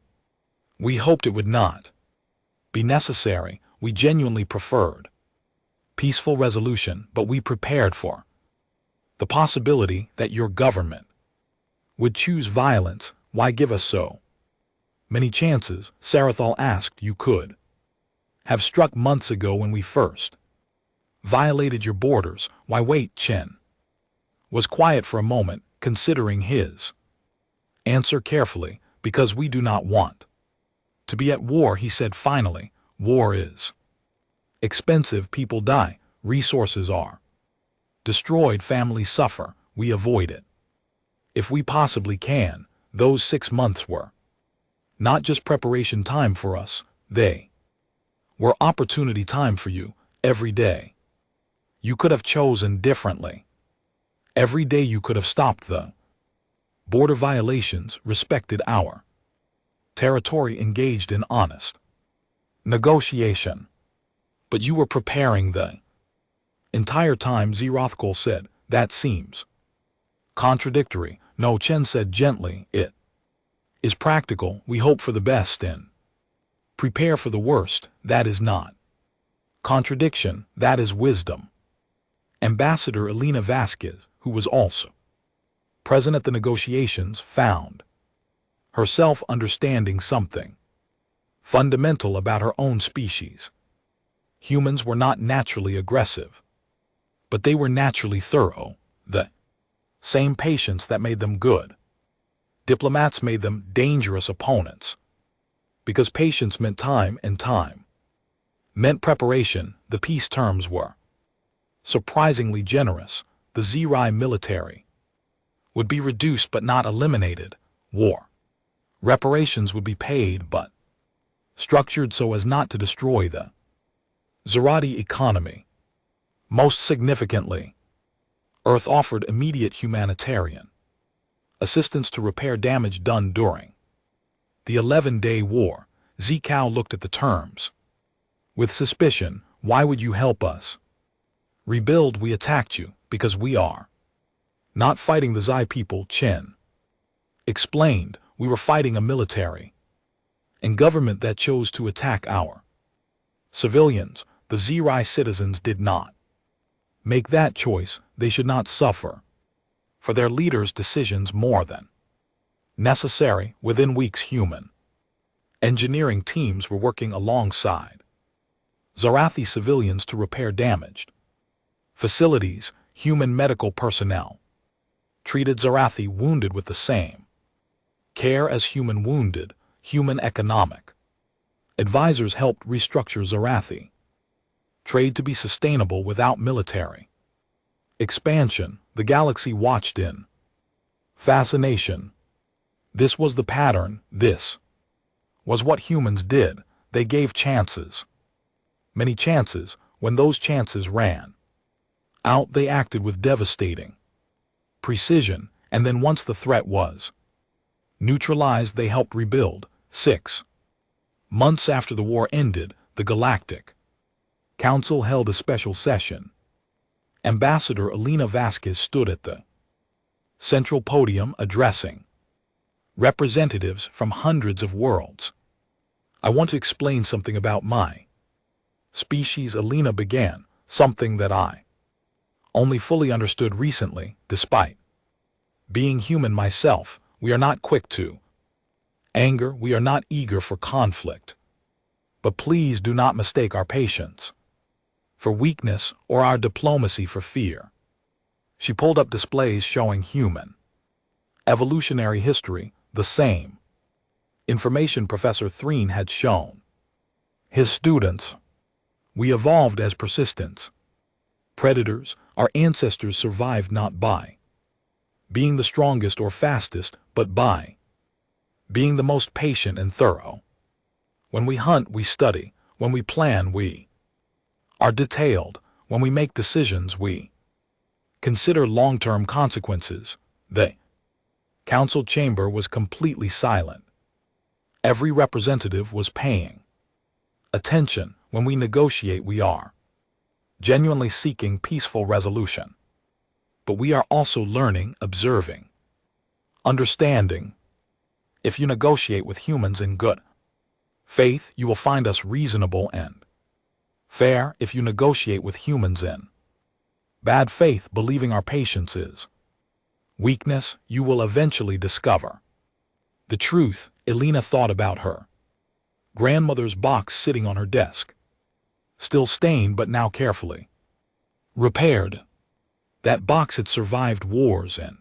We hoped it would not be necessary. We genuinely preferred peaceful resolution, but we prepared for the possibility that your government would choose violence. Why give us so many chances? Sarathal asked. You could have struck months ago when we first violated your borders. Why wait? Chen was quiet for a moment, considering his answer carefully. Because we do not want to be at war, he said finally. War is expensive. People die. Resources are destroyed. Families suffer. We avoid it if we possibly can. Those 6 months were not just preparation time for us. They were opportunity time for you. Every day you could have chosen differently. Every day you could have stopped the border violations, respected our territory, engaged in honest negotiation. But you were preparing the entire time, Zrothkol said. That seems contradictory. No, Chen said gently. It is practical. We hope for the best and prepare for the worst. That is not contradiction. That is wisdom. Ambassador Elena Vasquez, who was also present at the negotiations, found herself understanding something fundamental about her own species. Humans were not naturally aggressive, but they were naturally thorough. The same patience that made them good diplomats made them dangerous opponents. Because patience meant time, and time meant preparation. The peace terms were surprisingly generous. The Zri military would be reduced but not eliminated. War reparations would be paid but structured so as not to destroy the Zarathi economy. Most significantly, Earth offered immediate humanitarian assistance to repair damage done during the 11-day war. Zikao looked at the terms with suspicion. Why would you help us rebuild? We attacked you because we are not fighting the Zai people, Chen explained. We were fighting a military and government that chose to attack our civilians. The Zri citizens did not make that choice. They should not suffer for their leaders' decisions more than necessary. Within weeks, human engineering teams were working alongside Zarathi civilians to repair damaged facilities. Human medical personnel treated Zarathi wounded with the same care as human wounded. Human economic advisors helped restructure Zarathi trade to be sustainable without military expansion. The galaxy watched in fascination. This was the pattern. This was what humans did. They gave chances. Many chances. When those chances ran out, they acted with devastating precision, and then once the threat was neutralized, they helped rebuild. 6 months after the war ended, the Galactic Council held a special session. Ambassador Elena Vasquez stood at the central podium addressing representatives from hundreds of worlds. I want to explain something about my species, Elena began, something that I only fully understood recently. Despite being human myself, we are not quick to anger, we are not eager for conflict. But please do not mistake our patience for weakness or our diplomacy for fear. She pulled up displays showing human evolutionary history, the same information Professor Threen had shown his students. We evolved as persistence predators. Our ancestors survived not by being the strongest or fastest, but by being the most patient and thorough. When we hunt, we study. When we plan, we are detailed. When we make decisions, we consider long-term consequences. The council chamber was completely silent. Every representative was paying attention. When we negotiate, we are genuinely seeking peaceful resolution. But we are also learning, observing, understanding. If you negotiate with humans in good faith, you will find us reasonable and fair. If you negotiate with humans in bad faith, believing our patience is weakness, you will eventually discover the truth. Elena thought about her grandmother's box sitting on her desk, still stained but now carefully repaired. That box had survived wars and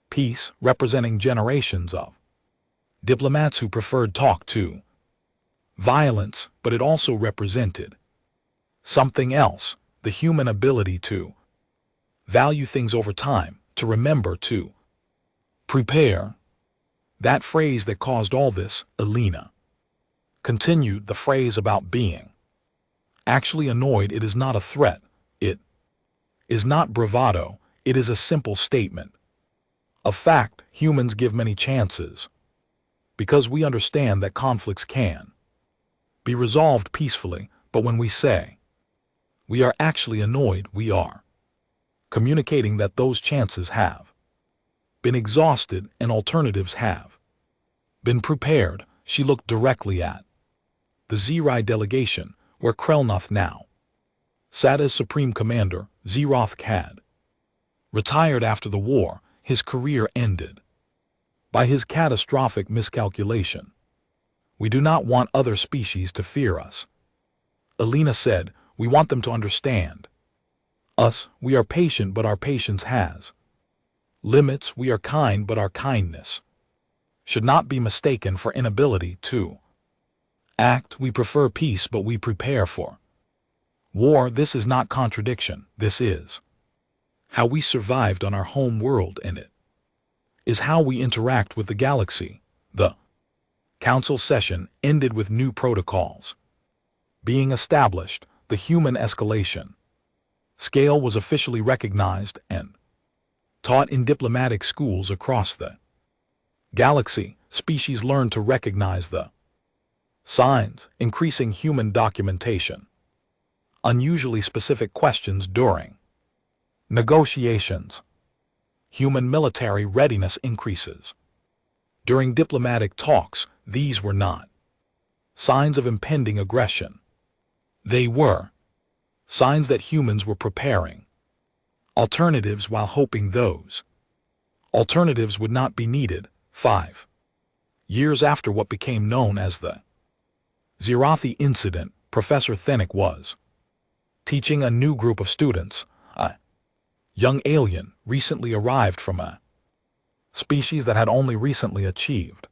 peace, representing generations of diplomats who preferred talk to violence, but it also represented something else, the human ability to value things over time, to remember, to prepare. That phrase that caused all this, Elena continued, the phrase about being actually annoyed. It is not a threat. It is not bravado. It is a simple statement of fact. Humans give many chances because we understand that conflicts can be resolved peacefully, but when we say we are actually annoyed, we are communicating that those chances have been exhausted and alternatives have been prepared. She looked directly at the Zerai delegation, where Krelnoth now sat as Supreme Commander. Zeroth had retired after the war. His career ended by his catastrophic miscalculation. We do not want other species to fear us, Elena said. We want them to understand us. We are patient, but our patience has limits. We are kind, but our kindness should not be mistaken for inability to act. We prefer peace, but we prepare for war. This is not contradiction. This is how we survived on our home world, and it is how we interact with the galaxy. The council session ended with new protocols being established. The human escalation scale was officially recognized and taught in diplomatic schools across the galaxy. Species learned to recognize the signs, increasing human documentation, unusually specific questions during negotiations. Human military readiness increases. During diplomatic talks, these were not signs of impending aggression. They were signs that humans were preparing alternatives while hoping those alternatives would not be needed. 5 years after what became known as the Zerathi incident, Professor Thenick was teaching a new group of students, a young alien recently arrived from a species that had only recently achieved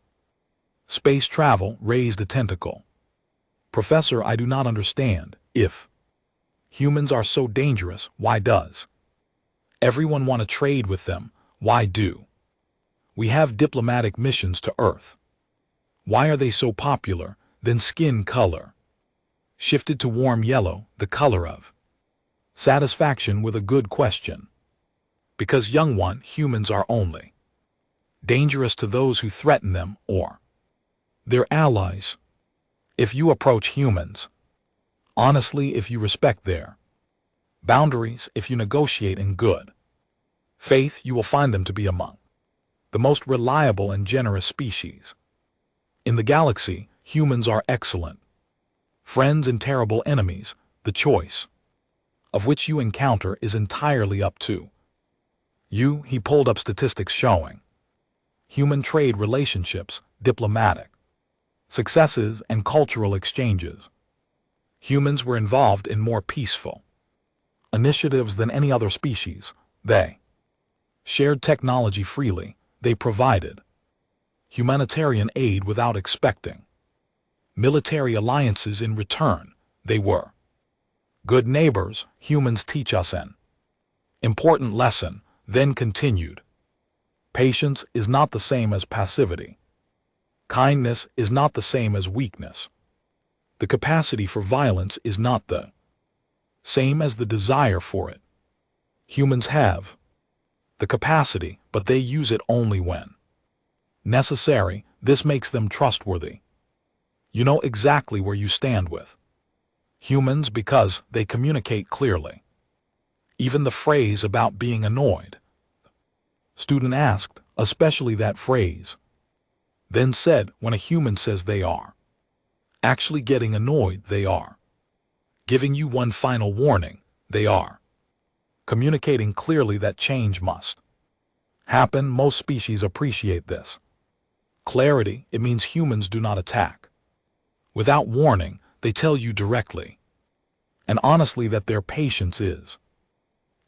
space travel, raised a tentacle. Professor, I do not understand. If humans are so dangerous, why does everyone want to trade with them? Why do We have diplomatic missions to Earth. Why are they so popular? Then skin color shifted to warm yellow, the color of satisfaction with a good question. Because young one, humans are only dangerous to those who threaten them or their allies. If you approach humans honestly, if you respect their boundaries, if you negotiate in good faith, you will find them to be among the most reliable and generous species in the galaxy. Humans are excellent friends and terrible enemies. The choice of which you encounter is entirely up to you. He pulled up statistics showing human trade relationships, diplomatic successes, and cultural exchanges. Humans were involved in more peaceful initiatives than any other species. They shared technology freely. They provided humanitarian aid without expecting military alliances in return. They were good neighbors. Humans teach us an important lesson, then continued. Patience is not the same as passivity. Kindness is not the same as weakness. The capacity for violence is not the same as the desire for it. Humans have the capacity, but they use it only when necessary. This makes them trustworthy. You know exactly where you stand with humans because they communicate clearly. Even the phrase about being annoyed, student asked, especially that phrase, then said, when a human says they are actually getting annoyed, they are giving you one final warning. They are communicating clearly that change must happen. Most species appreciate this clarity. It means humans do not attack without warning. They tell you directly and honestly that their patience is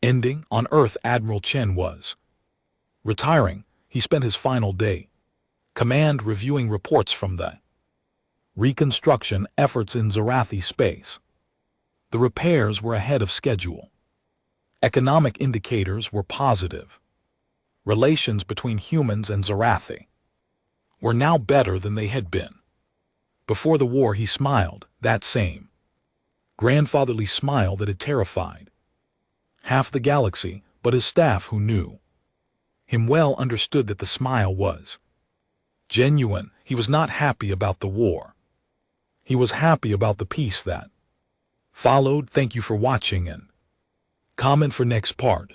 ending. On Earth, Admiral Chen was retiring. He spent his final day command reviewing reports from the reconstruction efforts in Zarathi space. The repairs were ahead of schedule. Economic indicators were positive. Relations between humans and Zarathi were now better than they had been before the war. He smiled, that same grandfatherly smile that had terrified half the galaxy, but his staff, who knew him well, understood that the smile was genuine. He was not happy about the war. He was happy about the peace that followed. Thank you for watching and comment for next part.